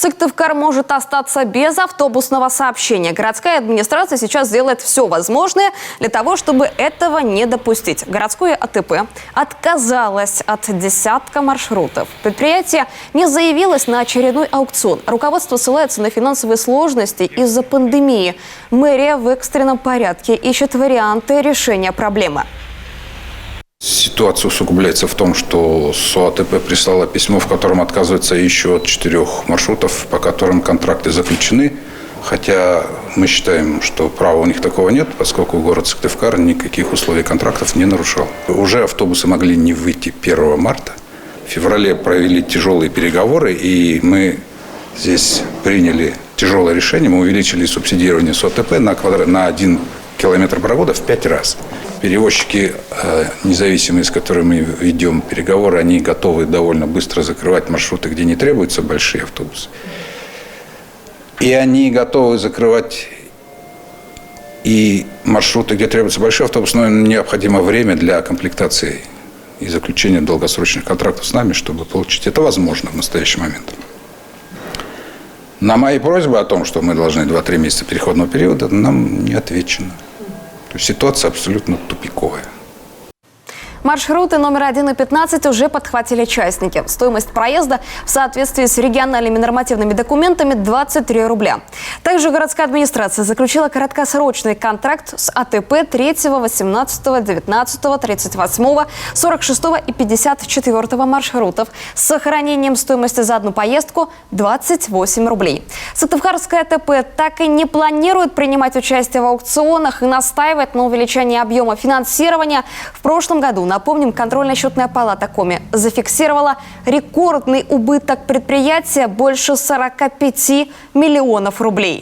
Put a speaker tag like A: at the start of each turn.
A: Сыктывкар может остаться без автобусного сообщения. Городская администрация сейчас делает все возможное для того, чтобы этого не допустить. Городское АТП отказалось от десятка маршрутов. Предприятие не заявилось на очередной аукцион. Руководство ссылается на финансовые сложности из-за пандемии. Мэрия в экстренном порядке ищет варианты решения проблемы.
B: Ситуация усугубляется в том, что СОАТП прислала письмо, в котором отказывается еще от 4 маршрутов, по которым контракты заключены. Хотя мы считаем, что права у них такого нет, поскольку город Сыктывкар никаких условий контрактов не нарушал. Уже автобусы могли не выйти 1 марта. В феврале провели тяжелые переговоры, и мы здесь приняли тяжелое решение. Мы увеличили субсидирование СОАТП на 1 километр прохода в 5 раз. Перевозчики независимые, с которыми мы ведем переговоры, они готовы довольно быстро закрывать маршруты, где не требуются большие автобусы. И они готовы закрывать и маршруты, где требуется большой автобус, но им необходимо время для комплектации и заключения долгосрочных контрактов с нами, чтобы получить. Это возможно в настоящий момент. На мои просьбы о том, что мы должны 2-3 месяца переходного периода, нам не отвечено. То есть ситуация абсолютно тупиковая.
A: Маршруты номер 1 и 15 уже подхватили частники. Стоимость проезда в соответствии с региональными нормативными документами 23 рубля. Также городская администрация заключила краткосрочный контракт с АТП 3, 18, 19, 38, 46 и 54 маршрутов с сохранением стоимости за одну поездку 28 рублей. Сыктывкарское АТП так и не планирует принимать участие в аукционах и настаивает на увеличении объема финансирования. В прошлом году, напомним, контрольно-счетная палата Коми зафиксировала рекордный убыток предприятия больше 45 миллионов рублей.